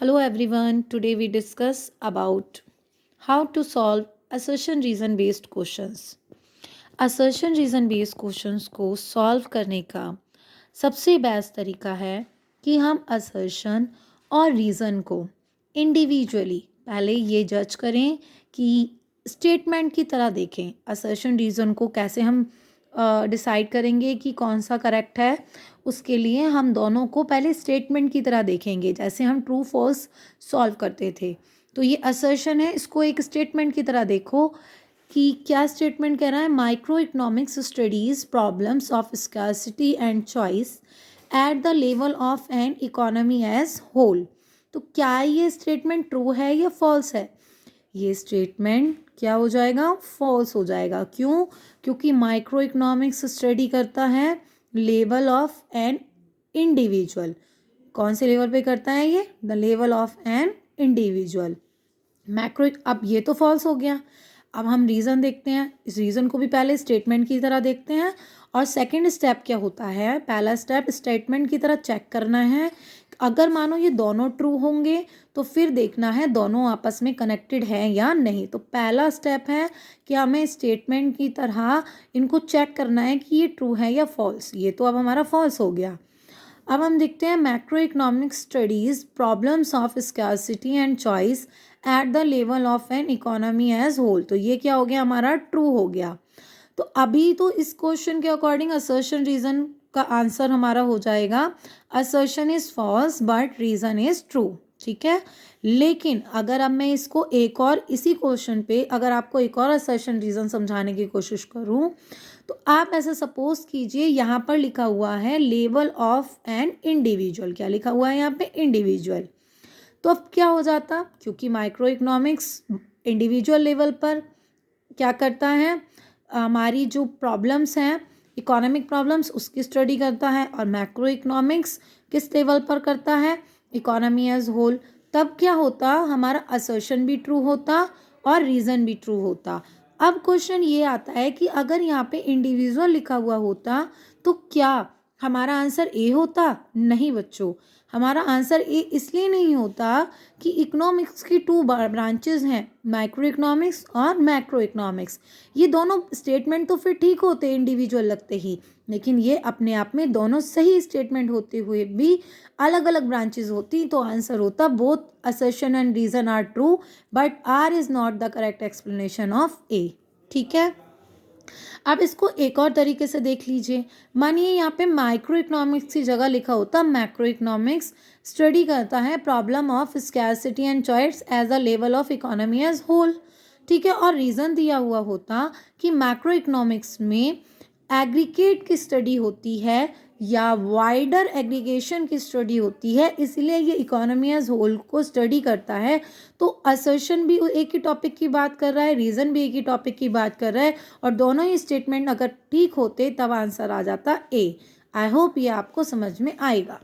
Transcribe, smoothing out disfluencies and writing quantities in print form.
Hello everyone. Today we discuss about how to solve assertion reason based questions. Assertion reason based questions को solve करने का सबसे best तरीका है कि हम assertion और रीज़न को इंडिविजुअली पहले ये जज करें कि स्टेटमेंट की तरह देखें। assertion रीज़न को कैसे हम डिसाइड करेंगे कि कौन सा करेक्ट है, उसके लिए हम दोनों को पहले स्टेटमेंट की तरह देखेंगे, जैसे हम ट्रू फॉल्स सॉल्व करते थे। तो ये असर्शन है, इसको एक स्टेटमेंट की तरह देखो कि क्या स्टेटमेंट कह रहा है। Micro economics studies problems of scarcity and choice at the level of an economy as whole. तो क्या ये स्टेटमेंट ट्रू है या फॉल्स है? ये स्टेटमेंट क्या हो जाएगा? फॉल्स हो जाएगा। क्यों? क्योंकि माइक्रो इकोनॉमिक्स स्टडी करता है लेवल ऑफ एन इंडिविजुअल। कौन से लेवल पे करता है ये? The level of an individual. Macro, अब ये तो फॉल्स हो गया। अब हम रीज़न देखते हैं। इस रीज़न को भी पहले स्टेटमेंट की तरह देखते हैं। और सेकंड स्टेप क्या होता है? पहला स्टेप स्टेटमेंट की तरह चेक करना है। अगर मानो ये दोनों ट्रू होंगे तो फिर देखना है दोनों आपस में कनेक्टेड है या नहीं। तो पहला स्टेप है कि हमें स्टेटमेंट की तरह इनको चेक करना है कि ये ट्रू है या फॉल्स। ये तो अब हमारा फॉल्स हो गया। अब हम देखते हैं macro economic studies problems of scarcity and choice at the level of an economy as whole. तो ये क्या हो गया? हमारा ट्रू हो गया। तो अभी तो इस क्वेश्चन के अकॉर्डिंग असर्शन रीजन का आंसर हमारा हो जाएगा assertion is false but reason is true. ठीक है, लेकिन अगर अब मैं इसको एक और इसी क्वेश्चन पे अगर आपको एक और असर्शन रीजन समझाने की कोशिश करूं, तो आप ऐसा सपोज कीजिए, यहाँ पर लिखा हुआ है लेवल ऑफ एन इंडिविजुअल। क्या लिखा हुआ है यहाँ पे? इंडिविजुअल। तो अब क्या हो जाता? क्योंकि माइक्रो इकोनॉमिक्स इंडिविजुअल लेवल पर क्या करता है, हमारी जो प्रॉब्लम्स हैं इकोनॉमिक प्रॉब्लम्स उसकी स्टडी करता है, और मैक्रो इकोनॉमिक्स किस लेवल पर करता है? Economy as whole. तब क्या होता? हमारा असर्शन भी ट्रू होता और रीज़न भी ट्रू होता। अब क्वेश्चन ये आता है कि अगर यहाँ पे इंडिविजुअल लिखा हुआ होता तो क्या हमारा आंसर ए होता? नहीं बच्चों, हमारा आंसर ए इसलिए नहीं होता कि इकोनॉमिक्स की टू ब्रांचेस हैं, माइक्रो इकोनॉमिक्स और मैक्रो इकोनॉमिक्स। ये दोनों स्टेटमेंट तो फिर ठीक होते इंडिविजुअल लगते ही, लेकिन ये अपने आप में दोनों सही स्टेटमेंट होते हुए भी अलग अलग ब्रांचेस होती, तो आंसर होता both assertion and reason are true but R is not the correct explanation of A. ठीक है, अब इसको एक और तरीके से देख लीजिए। मानिए यहाँ पे माइक्रो इकोनॉमिक्स की जगह लिखा होता मैक्रो इकोनॉमिक्स स्टडी करता है problem of scarcity and choice as a level of economy as whole. ठीक है, और रीज़न दिया हुआ होता कि मैक्रो इकोनॉमिक्स में एग्रीगेट की स्टडी होती है या वाइडर एग्रीगेशन की स्टडी होती है, इसलिए ये इकोनॉमी एज होल को स्टडी करता है। तो असर्शन भी एक ही टॉपिक की बात कर रहा है, रीज़न भी एक ही टॉपिक की बात कर रहा है, और दोनों ही स्टेटमेंट अगर ठीक होते तब आंसर आ जाता ए। आई होप ये आपको समझ में आएगा।